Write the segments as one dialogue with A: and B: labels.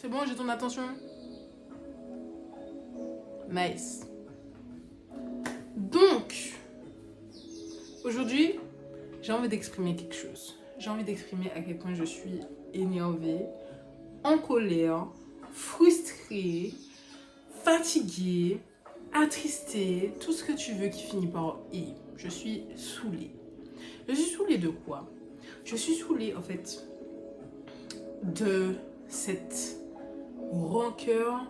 A: C'est bon, j'ai ton attention? Nice. Donc, aujourd'hui, j'ai envie d'exprimer quelque chose. J'ai envie d'exprimer à quel point je suis énervée, en colère, frustrée, fatiguée, attristée, tout ce que tu veux qui finit par « et ». Je suis saoulée. Je suis saoulée de quoi? Je suis saoulée, en fait, de cette rancœur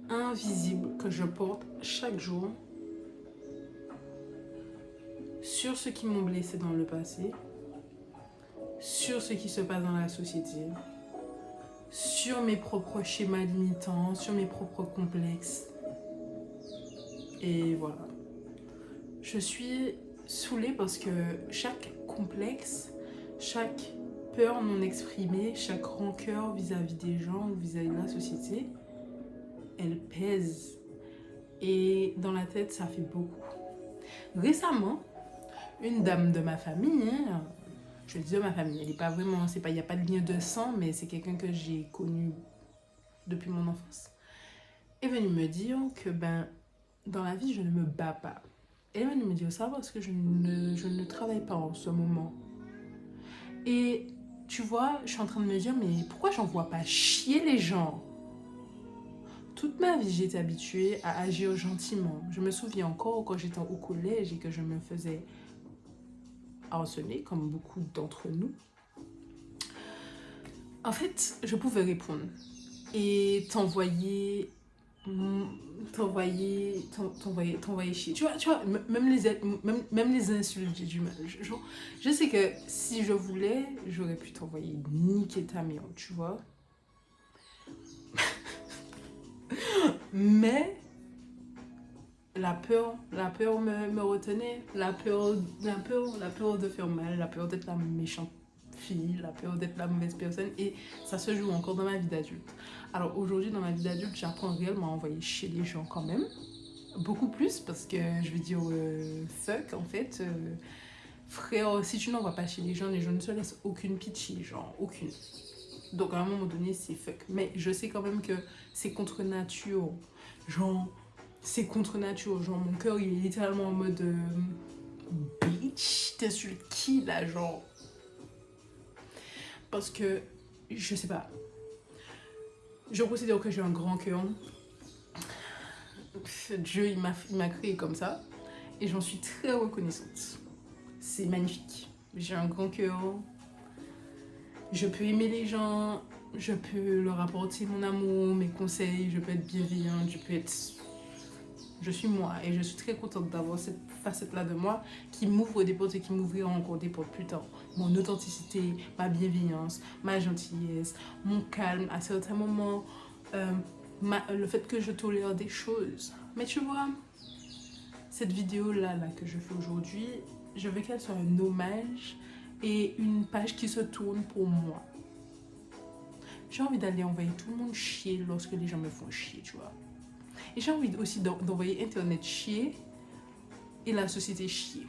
A: invisible que je porte chaque jour sur ce qui m'ont blessé dans le passé, sur ce qui se passe dans la société, sur mes propres schémas limitants, sur mes propres complexes. Et voilà. Je suis saoulée parce que chaque complexe, chaque peur non exprimée, chaque rancœur vis-à-vis des gens ou vis-à-vis de la société, elle pèse. Et dans la tête, ça fait beaucoup. Récemment, une dame de ma famille, je dis de ma famille, elle est pas vraiment, il n'y a pas de lien de sang, mais c'est quelqu'un que j'ai connu depuis mon enfance, est venue me dire que dans la vie, je ne me bats pas. Elle est venue me dire ça parce que je ne travaille pas en ce moment. Et tu vois, je suis en train de me dire, mais pourquoi j'envoie pas chier les gens? Toute ma vie, j'étais habituée à agir gentiment. Je me souviens encore quand j'étais au collège et que je me faisais harceler, comme beaucoup d'entre nous. En fait, je pouvais répondre et t'envoyer chier. Tu vois même les insultes, j'ai du mal. Je sais que si je voulais, j'aurais pu t'envoyer niquer ta mère, tu vois. Mais la peur me retenait. La peur de faire mal, la peur d'être la méchante fille, la peur d'être la mauvaise personne. Et ça se joue encore dans ma vie d'adulte. Alors aujourd'hui, dans ma vie d'adulte, j'apprends réellement à envoyer chier les gens quand même. Beaucoup plus parce que je vais dire fuck en fait. Frère, si tu n'envoies pas chez les gens ne se laissent aucune pitié, genre aucune. Donc à un moment donné, c'est fuck. Mais je sais quand même que c'est contre nature. Genre, c'est contre nature. Genre, mon cœur, il est littéralement en mode bitch, t'insultes qui là, genre? Parce que, je sais pas. Je considère que j'ai un grand cœur. Dieu, il m'a créé comme ça. Et j'en suis très reconnaissante. C'est magnifique. J'ai un grand cœur. Je peux aimer les gens. Je peux leur apporter mon amour, mes conseils. Je peux être bienveillante. Je suis moi. Et je suis très contente d'avoir cette facette-là de moi qui m'ouvre des portes et qui m'ouvrira encore des portes plus tard. Mon authenticité, ma bienveillance, ma gentillesse, mon calme à certains moments. Le fait que je tolère des choses. Mais tu vois, cette vidéo-là que je fais aujourd'hui, je veux qu'elle soit un hommage et une page qui se tourne pour moi. J'ai envie d'aller envoyer tout le monde chier lorsque les gens me font chier, tu vois. Et j'ai envie aussi d'envoyer Internet chier et la société chier.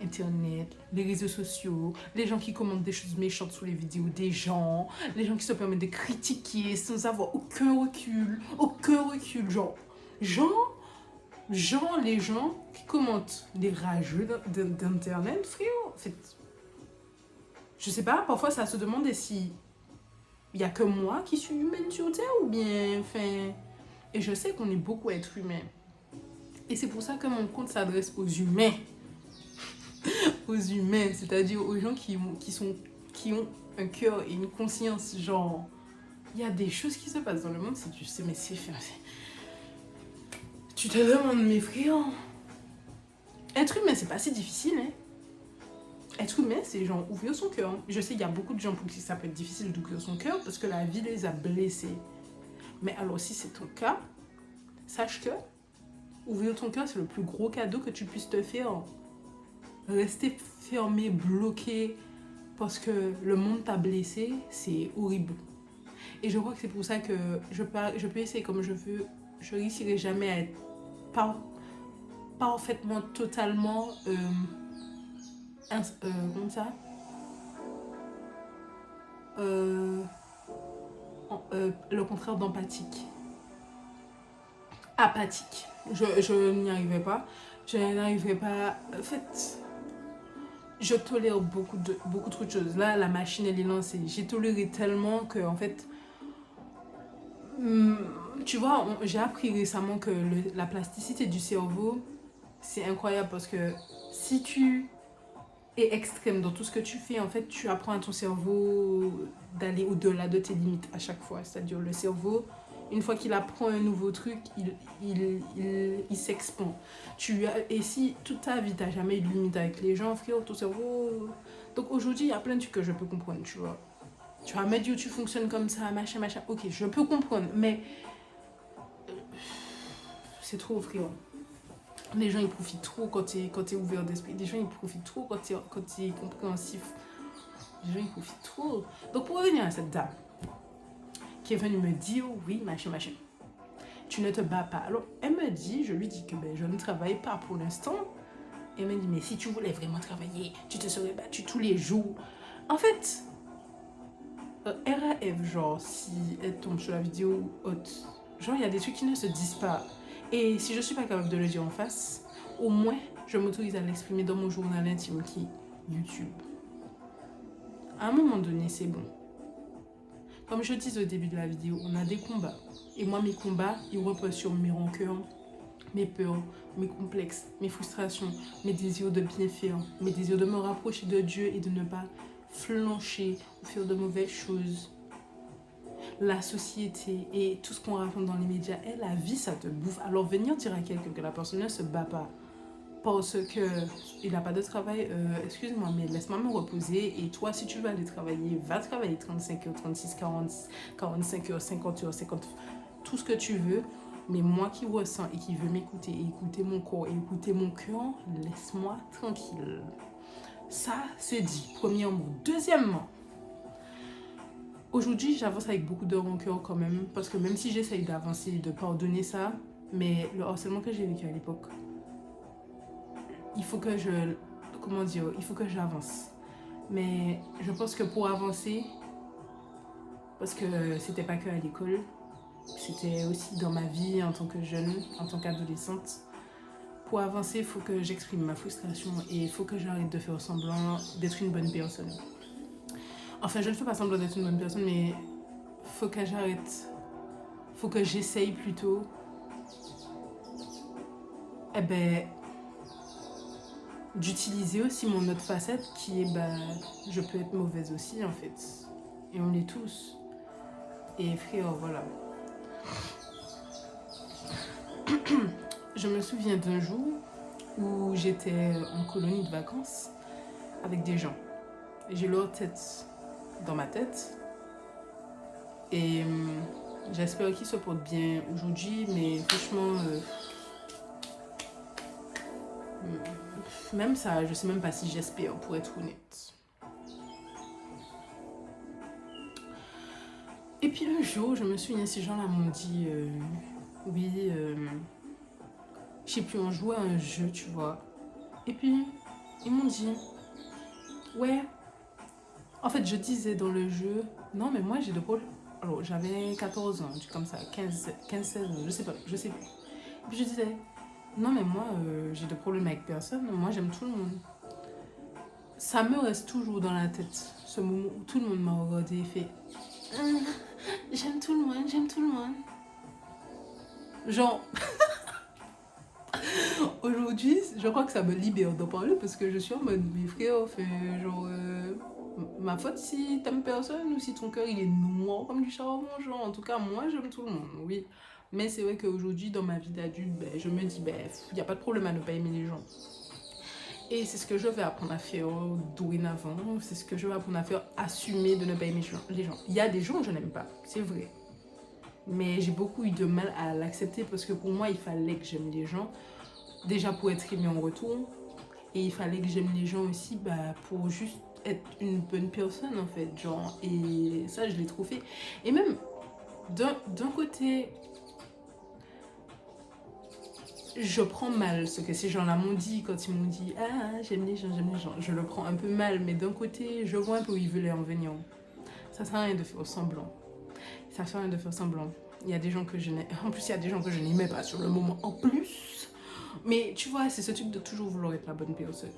A: Internet, les réseaux sociaux, les gens qui commentent des choses méchantes sous les vidéos des gens, les gens qui se permettent de critiquer sans avoir aucun recul, genre les gens qui commentent des rageux d'internet, frère, en fait, je sais pas, parfois ça se demande si il y a que moi qui suis humaine sur Terre ou bien, enfin, et je sais qu'on est beaucoup à être humain. Et c'est pour ça que mon compte s'adresse aux humains. Aux humains, c'est-à-dire aux gens qui ont un cœur et une conscience, genre, il y a des choses qui se passent dans le monde, si tu sais, mais c'est tu te demandes, mes frères, être humain, c'est pas si difficile, hein. Être humain, c'est genre ouvrir son cœur. Je sais, il y a beaucoup de gens pour qui ça peut être difficile d'ouvrir son cœur parce que la vie les a blessés. Mais alors, si c'est ton cas, sache que ouvrir ton cœur, c'est le plus gros cadeau que tu puisses te faire. Rester fermé, bloqué parce que le monde t'a blessé, c'est horrible. Et je crois que c'est pour ça que je peux essayer comme je veux, je réussirai jamais à être parfaitement, totalement comme ça le contraire d'empathique. Apathique. Je n'y arrivais pas. Je n'arrivais pas. En fait, je tolère beaucoup trop de choses. Là, la machine, elle est lancée. J'ai toléré tellement que, en fait, tu vois, j'ai appris récemment que la plasticité du cerveau, c'est incroyable parce que si tu es extrême dans tout ce que tu fais, en fait, tu apprends à ton cerveau d'aller au-delà de tes limites à chaque fois. C'est-à-dire, le cerveau, une fois qu'il apprend un nouveau truc, il s'expand. Et si toute ta vie, tu n'as jamais eu de limite avec les gens, frère, ton cerveau... Donc aujourd'hui, il y a plein de trucs que je peux comprendre, tu vois. Tu vois, Madio, tu fonctionnes comme ça, machin. Ok, je peux comprendre, mais c'est trop, frère. Les gens, ils profitent trop quand t'es ouvert d'esprit. Les gens, ils profitent trop quand t'es compréhensif. Les gens, ils profitent trop. Donc, pour revenir à cette dame qui est venue me dire, oui, machin, tu ne te bats pas. Alors, elle me dit, je lui dis que je ne travaille pas pour l'instant. Et elle me dit, mais si tu voulais vraiment travailler, tu te serais battu tous les jours. En fait, RAF, genre, si elle tombe sur la vidéo haute, genre, il y a des trucs qui ne se disent pas. Et si je suis pas capable de le dire en face, au moins, je m'autorise à l'exprimer dans mon journal intime qui est YouTube. À un moment donné, c'est bon. Comme je disais au début de la vidéo, on a des combats. Et moi, mes combats, ils reposent sur mes rancœurs, mes peurs, mes complexes, mes frustrations, mes désirs de bien faire, mes désirs de me rapprocher de Dieu et de ne pas flancher ou faire de mauvaises choses. La société et tout ce qu'on raconte dans les médias, et la vie, ça te bouffe. Alors venir dire à quelqu'un que la personne ne se bat pas parce qu'il n'a pas de travail, excuse-moi, mais laisse-moi me reposer. Et toi, si tu veux aller travailler, va travailler 35 heures, 36, 40, 45 heures, 50 heures, 50, tout ce que tu veux. Mais moi qui ressens et qui veux m'écouter, et écouter mon corps et écouter mon cœur, laisse-moi tranquille. Ça, c'est dit, premièrement. Deuxièmement, aujourd'hui, j'avance avec beaucoup de rancœur quand même, parce que même si j'essaye d'avancer, de pardonner ça, mais le harcèlement que j'ai vécu à l'époque, il faut que j'avance. Mais je pense que pour avancer, parce que c'était pas que à l'école, c'était aussi dans ma vie en tant que jeune, en tant qu'adolescente. Pour avancer, il faut que j'exprime ma frustration et il faut que j'arrête de faire semblant d'être une bonne personne. Enfin, je ne fais pas semblant d'être une bonne personne, mais faut que j'arrête. Faut que j'essaye plutôt. D'utiliser aussi mon autre facette qui est je peux être mauvaise aussi en fait. Et on l'est tous. Et frère, voilà. Je me souviens d'un jour où j'étais en colonie de vacances avec des gens. Et j'ai leur tête dans ma tête. Et j'espère qu'ils se portent bien aujourd'hui, mais franchement, même ça, je sais même pas si j'espère, pour être honnête. Et puis un jour, je me souviens, ces gens-là m'ont dit, oui, je sais plus, on jouait à un jeu, tu vois. Et puis, ils m'ont dit, ouais. En fait, je disais dans le jeu, non, mais moi, j'ai de problèmes. Alors, j'avais 14 ans, comme ça, 15, 16 ans, je sais plus. Et puis, je disais, non, mais moi, j'ai de problèmes avec personne, moi, j'aime tout le monde. Ça me reste toujours dans la tête, ce moment où tout le monde m'a regardé et fait, j'aime tout le monde. Genre... Aujourd'hui, je crois que ça me libère d'en parler parce que je suis en mode, mes frères, genre, ma faute si t'aimes personne ou si ton cœur il est noir comme du charbon, genre, en tout cas, moi j'aime tout le monde, oui. Mais c'est vrai qu'aujourd'hui, dans ma vie d'adulte, je me dis, il n'y a pas de problème à ne pas aimer les gens. Et c'est ce que je vais apprendre à faire dorénavant, c'est ce que je vais apprendre à faire, assumer de ne pas aimer les gens. Il y a des gens que je n'aime pas, c'est vrai. Mais j'ai beaucoup eu de mal à l'accepter parce que pour moi, il fallait que j'aime les gens. Déjà pour être aimé en retour. Et il fallait que j'aime les gens aussi pour juste être une bonne personne en fait. Genre, et ça, je l'ai trop fait. Et même, d'un côté, je prends mal ce que ces gens-là m'ont dit quand ils m'ont dit « Ah, j'aime les gens. » Je le prends un peu mal. Mais d'un côté, je vois un peu où ils veulent en venir. Ça sert à rien de faire semblant. Ça sert à rien de faire semblant. Il y a des gens que je n'aime. En plus, il y a des gens que je n'aimais pas sur le moment en plus. Mais tu vois, c'est ce truc de toujours vouloir être la bonne personne.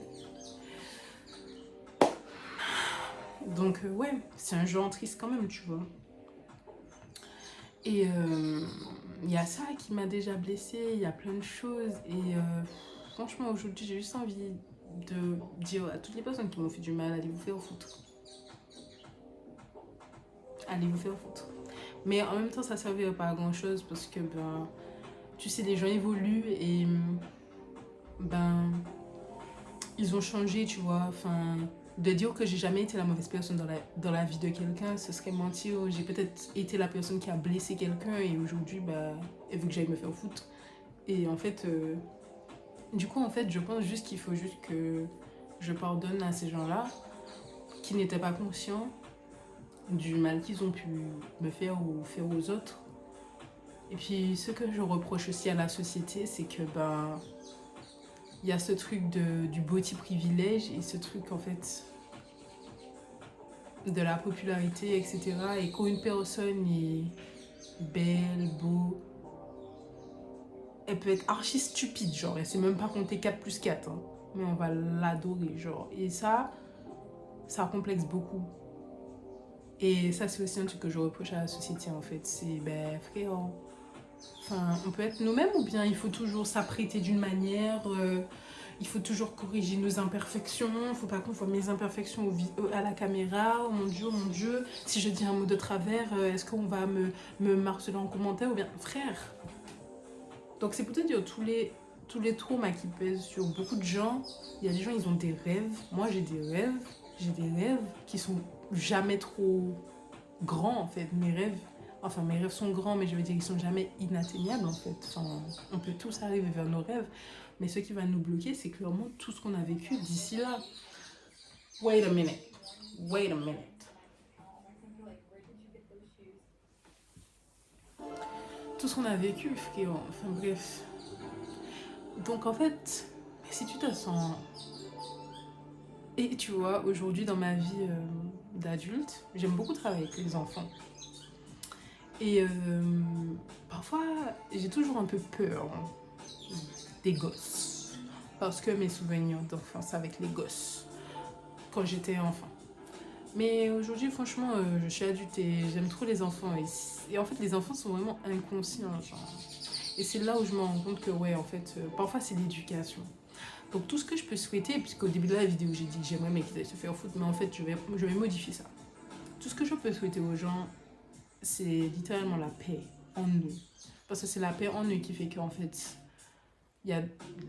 A: Donc, ouais, c'est un genre triste quand même, tu vois. Et il y a ça qui m'a déjà blessée, il y a plein de choses. Et franchement, aujourd'hui, j'ai juste envie de dire à toutes les personnes qui m'ont fait du mal, allez vous faire foutre. Allez vous faire foutre. Mais en même temps, ça ne servirait pas à grand chose parce que, ben, tu sais, les gens évoluent et, ben, ils ont changé, tu vois. Enfin, de dire que j'ai jamais été la mauvaise personne dans la vie de quelqu'un, ce serait mentir. J'ai peut-être été la personne qui a blessé quelqu'un et aujourd'hui, bah, elle veut que j'aille me faire foutre. Et en fait, du coup, en fait, je pense juste qu'il faut juste que je pardonne à ces gens-là qui n'étaient pas conscients du mal qu'ils ont pu me faire ou faire aux autres. Et puis, ce que je reproche aussi à la société, c'est que, ben, il y a ce truc du body privilège et ce truc, en fait, de la popularité, etc. Et quand une personne est belle, beau, elle peut être archi stupide, genre, elle sait même pas compter 4 plus 4, hein, mais on va l'adorer, genre. Et ça complexe beaucoup. Et ça, c'est aussi un truc que je reproche à la société, en fait. C'est, ben, frère, enfin, on peut être nous-mêmes ou bien il faut toujours s'apprêter d'une manière, il faut toujours corriger nos imperfections, il ne faut pas qu'on voit mes imperfections à la caméra, oh mon Dieu, si je dis un mot de travers, est-ce qu'on va me marteler en commentaire ou bien, frère. Donc c'est pour te dire, tous les traumas qui pèsent sur beaucoup de gens, il y a des gens, ils ont des rêves, moi j'ai des rêves qui sont jamais trop grands en fait, mes rêves sont grands, mais je veux dire qu'ils sont jamais inatteignables en fait. Enfin, on peut tous arriver vers nos rêves, mais ce qui va nous bloquer, c'est clairement tout ce qu'on a vécu d'ici là. Wait a minute. Tout ce qu'on a vécu, frère. Enfin bref. Donc en fait, si tu te sens... Et tu vois, aujourd'hui dans ma vie d'adulte, j'aime beaucoup travailler avec les enfants. Et parfois, j'ai toujours un peu peur des gosses. Parce que mes souvenirs d'enfance avec les gosses, quand j'étais enfant. Mais aujourd'hui, franchement, je suis adulte et j'aime trop les enfants. Et en fait, les enfants sont vraiment inconscients. Genre. Et c'est là où je me rends compte que, ouais, en fait, parfois, c'est l'éducation. Donc, tout ce que je peux souhaiter, puisqu'au début de la vidéo, j'ai dit que j'aimerais mais qu'ils aillent se faire foutre, mais en fait, je vais modifier ça. Tout ce que je peux souhaiter aux gens, c'est littéralement la paix en nous. Parce que c'est la paix en nous qui fait qu'en fait,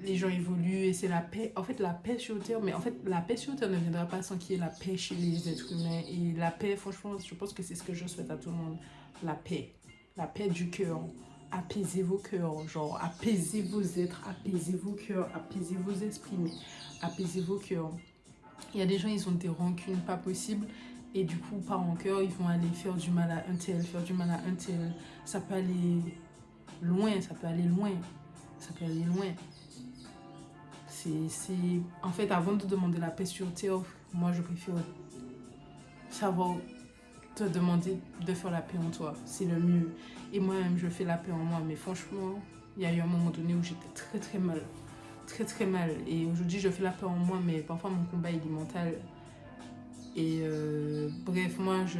A: les gens évoluent et c'est la paix. En fait, la paix sur Terre, mais en fait, la paix sur Terre ne viendra pas sans qu'il y ait la paix chez les êtres humains. Et la paix, franchement, je pense que c'est ce que je souhaite à tout le monde. La paix. La paix du cœur. Apaisez vos cœurs, genre, apaisez vos êtres, apaisez vos cœurs, apaisez vos esprits, mais apaisez vos cœurs. Il y a des gens, ils ont des rancunes pas possibles. Et du coup, par rancœur, ils vont aller faire du mal à un tel, faire du mal à un tel. Ça peut aller loin, ça peut aller loin. Ça peut aller loin. En fait, avant de demander la paix sur Terre, moi, je préfère savoir te demander de faire la paix en toi. C'est le mieux. Et moi-même, je fais la paix en moi. Mais franchement, il y a eu un moment donné où j'étais très, très mal. Très, très mal. Et aujourd'hui, je fais la paix en moi, mais parfois, mon combat, il est mental. Et bref, moi, je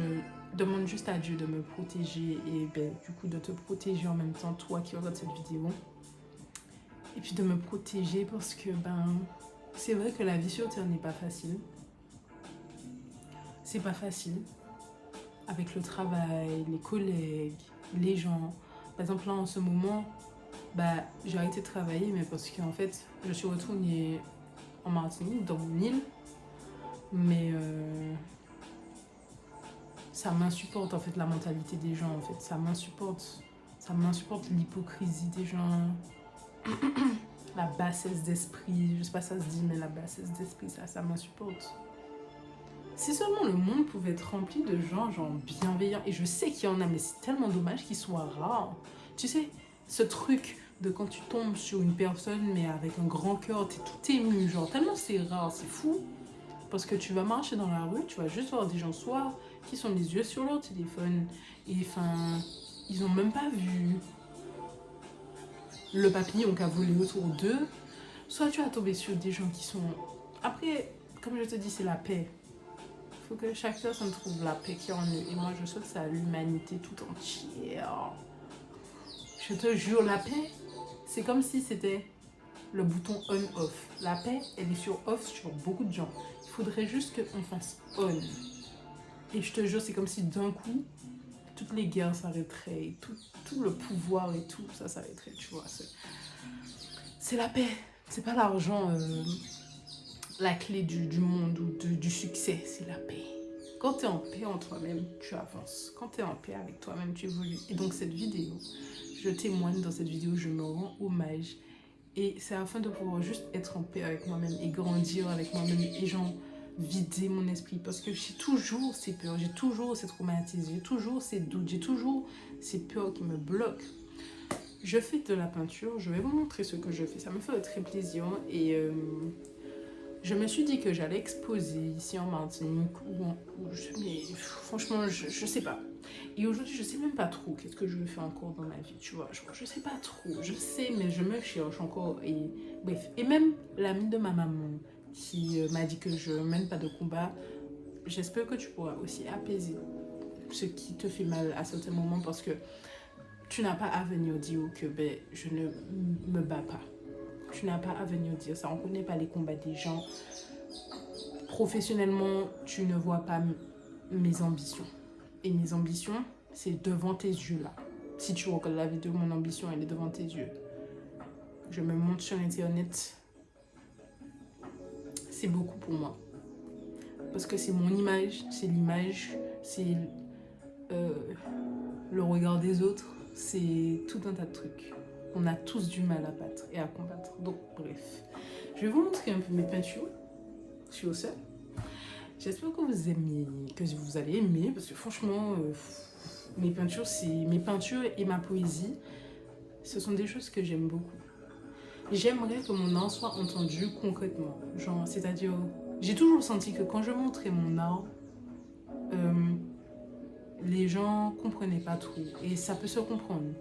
A: demande juste à Dieu de me protéger et ben, du coup, de te protéger en même temps, toi qui regardes cette vidéo. Et puis de me protéger parce que ben c'est vrai que la vie sur Terre n'est pas facile. C'est pas facile. Avec le travail, les collègues, les gens. Par exemple là en ce moment, bah, j'ai arrêté de travailler mais parce qu'en fait je suis retournée en Martinique, dans mon île. Mais ça m'insupporte en fait la mentalité des gens en fait. Ça m'insupporte l'hypocrisie des gens. La bassesse d'esprit, je sais pas si ça se dit, mais la bassesse d'esprit, ça m'insupporte. Si seulement le monde pouvait être rempli de gens, genre bienveillants, et je sais qu'il y en a, mais c'est tellement dommage qu'ils soient rares. Tu sais, ce truc de quand tu tombes sur une personne, mais avec un grand cœur, t'es tout ému, genre tellement c'est rare, c'est fou. Parce que tu vas marcher dans la rue, tu vas juste voir des gens, soit qui sont les yeux sur leur téléphone. Et enfin, ils ont même pas vu le papillon qui a volé autour d'eux. Soit tu vas tomber sur des gens qui sont... Après, comme je te dis, c'est la paix. Il faut que chaque personne trouve la paix qui est en eux. Et moi, je souhaite ça à l'humanité tout entière. Je te jure, la paix, c'est comme si c'était le bouton on-off. La paix, elle est sur off sur beaucoup de gens. Il faudrait juste qu'on fasse on. Et je te jure, c'est comme si d'un coup, toutes les guerres s'arrêteraient, tout le pouvoir et tout, ça s'arrêterait, tu vois. C'est la paix. C'est pas l'argent, la clé du monde ou du succès, c'est la paix. Quand tu es en paix en toi-même, tu avances. Quand tu es en paix avec toi-même, tu évolues. Et donc cette vidéo, je témoigne dans cette vidéo, je me rends hommage. Et c'est afin de pouvoir juste être en paix avec moi-même et grandir avec moi-même et genre vider mon esprit. Parce que j'ai toujours ces peurs, j'ai toujours ces traumatismes, j'ai toujours ces doutes, j'ai toujours ces peurs qui me bloquent. Je fais de la peinture, je vais vous montrer ce que je fais, ça me fait très plaisir. Et je me suis dit que j'allais exposer ici en Martinique mais franchement, je sais pas. Et aujourd'hui, je sais même pas trop qu'est-ce que je veux faire encore dans ma vie, tu vois. Je sais pas trop. Je sais, mais je me cherche encore. Et bref. Et même l'amie de ma maman qui m'a dit que je mène pas de combat, j'espère que tu pourras aussi apaiser ce qui te fait mal à certains moments parce que tu n'as pas à venir dire que ben, je ne me bats pas. Tu n'as pas à venir dire ça. On ne connaît pas les combats des gens. Professionnellement, tu ne vois pas mes ambitions. Et mes ambitions, c'est devant tes yeux là. Si tu regardes la vidéo, mon ambition, elle est devant tes yeux. Je me montre sur Internet. C'est beaucoup pour moi. Parce que c'est mon image, c'est l'image, c'est le regard des autres, c'est tout un tas de trucs. On a tous du mal à battre et à combattre. Donc, bref. Je vais vous montrer un peu mes peintures sur ça. J'espère que vous aimez, que vous allez aimer, parce que franchement, mes peintures et ma poésie, ce sont des choses que j'aime beaucoup. J'aimerais que mon art soit entendu concrètement. Genre, c'est-à-dire, j'ai toujours senti que quand je montrais mon art, les gens comprenaient pas trop. Et ça peut se comprendre.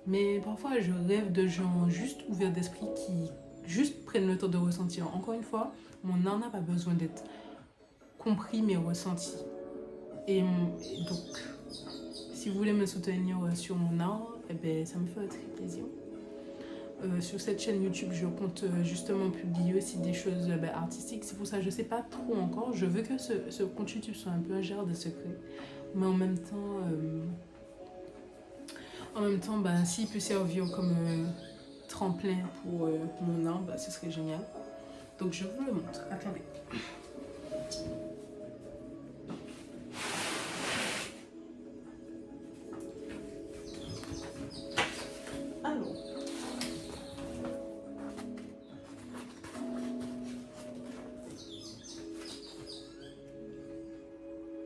A: Mais parfois, je rêve de gens juste ouverts d'esprit qui juste prennent le temps de ressentir. Encore une fois, mon art n'a pas besoin d'être compris mais ressenti. Et donc, si vous voulez me soutenir sur mon art, eh ben, ça me fait très plaisir. Sur cette chaîne YouTube, je compte justement publier aussi des choses artistiques. C'est pour ça que je ne sais pas trop encore. Je veux que ce compte YouTube soit un peu un gère de secret. Mais en même temps, s'il peut servir comme tremplin pour mon art, ce serait génial. Donc je vous le montre. Attendez. Alors.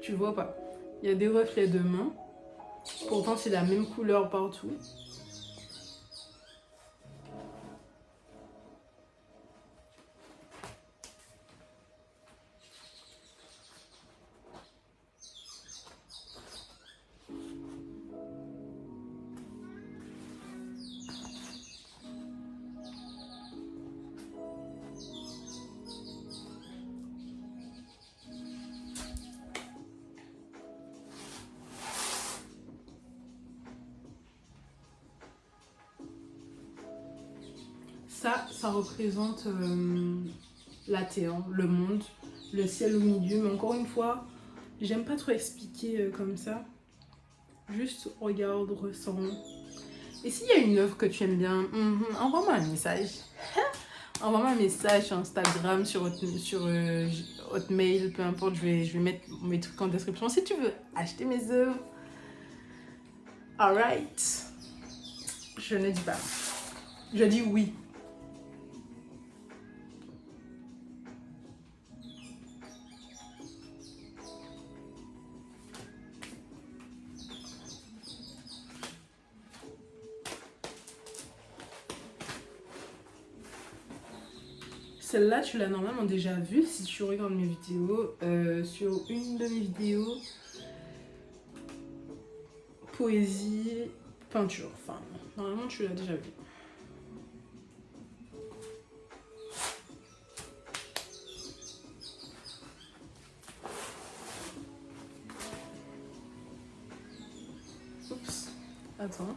A: Tu vois pas? Il y a des reflets de main. Pourtant, c'est la même couleur partout. Ça représente la terre, le monde, le ciel au milieu. Mais encore une fois, j'aime pas trop expliquer comme ça. Juste regarde, ressens. Et s'il y a une œuvre que tu aimes bien, envoie-moi un message. Envoie-moi un message sur Instagram, sur Hotmail, peu importe. Je vais mettre mes trucs en description. Si tu veux acheter mes œuvres, alright. Je ne dis pas. Je dis oui. Celle-là, tu l'as normalement déjà vue si tu regardes mes vidéos. Sur une de mes vidéos, poésie, peinture. Enfin, normalement, tu l'as déjà vu. Oups. Attends.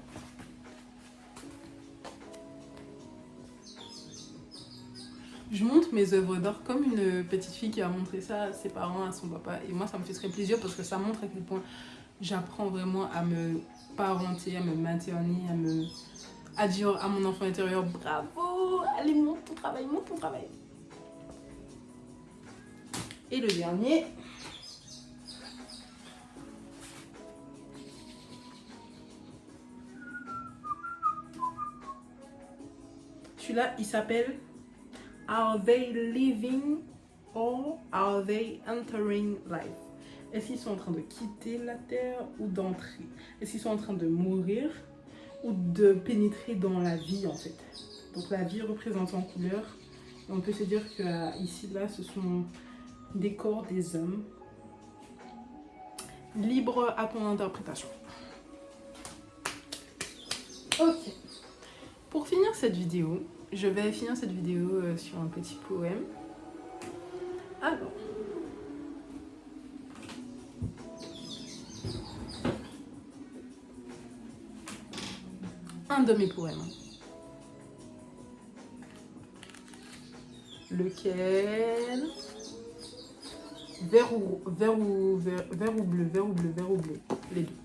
A: Je montre mes œuvres d'art comme une petite fille qui a montré ça à ses parents, à son papa. Et moi, ça me fait très plaisir parce que ça montre à quel point j'apprends vraiment à me parenter, à me materner, à dire à mon enfant intérieur, bravo, allez, monte ton travail, monte ton travail. Et le dernier. Celui-là, il s'appelle Are they living or are they entering life? Est-ce qu'ils sont en train de quitter la terre ou d'entrer? Est-ce qu'ils sont en train de mourir ou de pénétrer dans la vie en fait? Donc la vie représentée en couleur. On peut se dire que ici, là, ce sont des corps des hommes. Libre à ton interprétation. Ok. Pour finir cette vidéo, je vais finir cette vidéo sur un petit poème. Alors. Un de mes poèmes. Lequel? Vert ou bleu, les deux.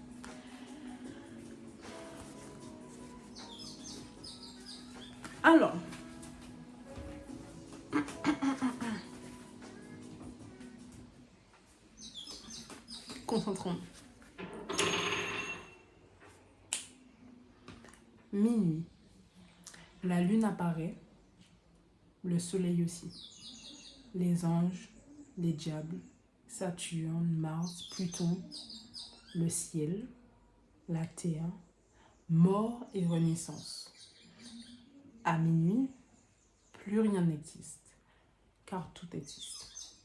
A: Alors, concentrons. Minuit, la lune apparaît, le soleil aussi. Les anges, les diables, Saturne, Mars, Pluton, le ciel, la terre, mort et renaissance. À minuit, plus rien n'existe, car tout existe.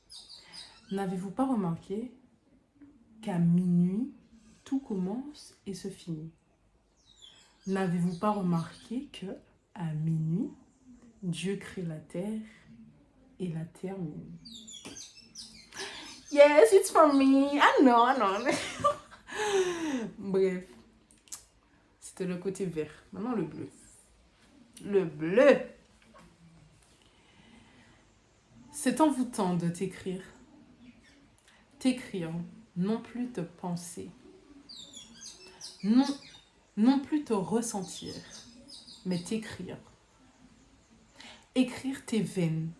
A: N'avez-vous pas remarqué qu'à minuit, tout commence et se finit? N'avez-vous pas remarqué que à minuit, Dieu crée la terre et la termine? Yes, it's for me. I know. Bref, c'était le côté vert. Maintenant le bleu. Le bleu. C'est envoûtant de t'écrire. T'écrire, non plus te penser. Non plus te ressentir, mais t'écrire. Écrire tes veines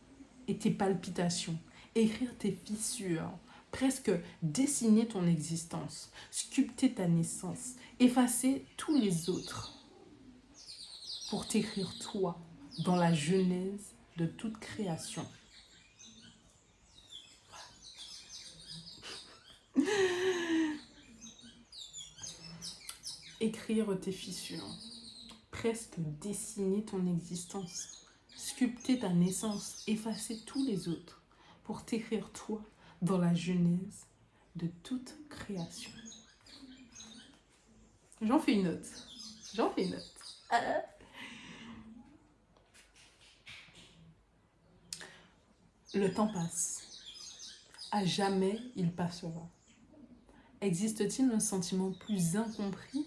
A: et tes palpitations. Écrire tes fissures. Presque dessiner ton existence. Sculpter ta naissance. Effacer tous les autres. Pour t'écrire toi dans la genèse de toute création. Écrire tes fissures, presque dessiner ton existence, sculpter ta naissance, effacer tous les autres, pour t'écrire toi dans la genèse de toute création. J'en fais une note. Le temps passe. À jamais il passera. Existe-t-il un sentiment plus incompris,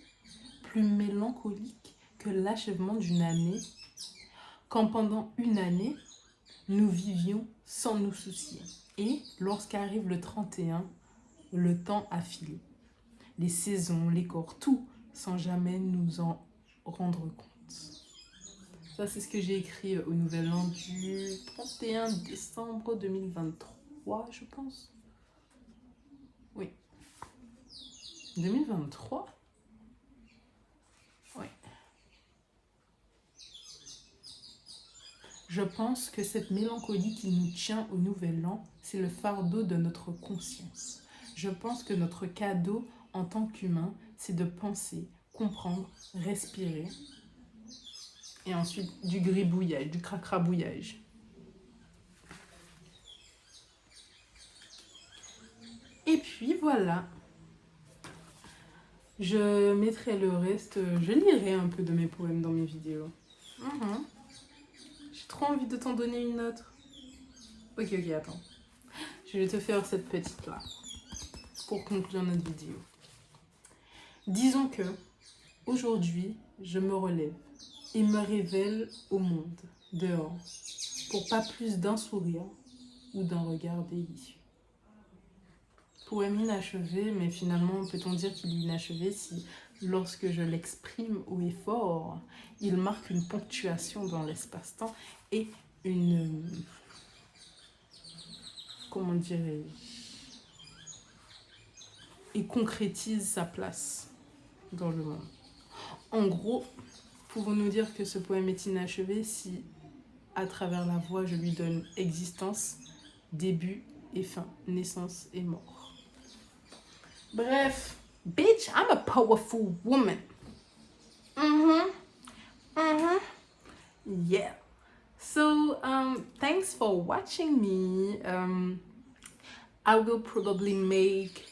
A: plus mélancolique que l'achèvement d'une année, quand pendant une année, nous vivions sans nous soucier. Et lorsqu'arrive le 31, le temps a filé. Les saisons, les corps, tout, sans jamais nous en rendre compte. Ça, c'est ce que j'ai écrit au Nouvel An du 31 décembre 2023, je pense. Oui. 2023 ? Oui. Je pense que cette mélancolie qui nous tient au Nouvel An, c'est le fardeau de notre conscience. Je pense que notre cadeau en tant qu'humain, c'est de penser, comprendre, respirer. Et ensuite, du gribouillage, du cracrabouillage. Et puis voilà. Je mettrai le reste, je lirai un peu de mes poèmes dans mes vidéos. J'ai trop envie de t'en donner une autre. Ok, attends. Je vais te faire cette petite-là pour conclure notre vidéo. Disons que, aujourd'hui, je me relève et me révèle au monde, dehors, pour pas plus d'un sourire ou d'un regard délicieux. Poème inachevé, mais finalement, peut-on dire qu'il est inachevé si, lorsque je l'exprime haut et fort, il marque une ponctuation dans l'espace-temps et une... comment dirais-je? Et concrétise sa place dans le monde. En gros, pouvons-nous dire que ce poème est inachevé si, à travers la voix, je lui donne existence, début et fin, naissance et mort. Bref, bitch, I'm a powerful woman. Yeah. So, thanks for watching me. I will probably make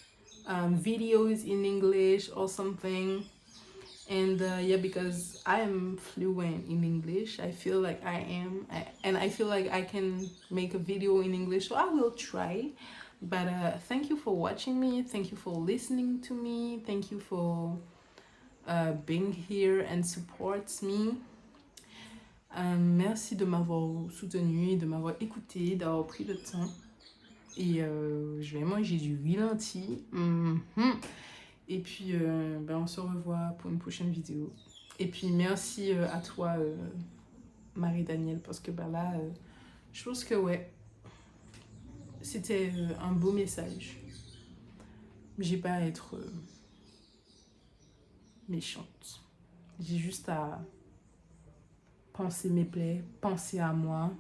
A: videos in English or something. And yeah, because I am fluent in English, I feel like I am. And I feel like I can make a video in English, so I will try. But thank you for watching me. Thank you for listening to me. Thank you for being here and supports me. Merci de m'avoir soutenu, de m'avoir écouté, d'avoir pris le temps. Et je vais manger du huile lentilles. Et puis, on se revoit pour une prochaine vidéo. Et puis, merci à toi, Marie-Danielle, parce que là, je pense que ouais, c'était un beau message. J'ai pas à être méchante. J'ai juste à penser mes plaies, penser à moi.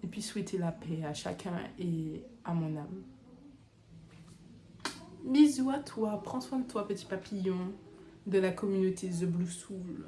A: Et puis souhaiter la paix à chacun et à mon âme. Bisous à toi, prends soin de toi, petit papillon de la communauté The Blue Soul.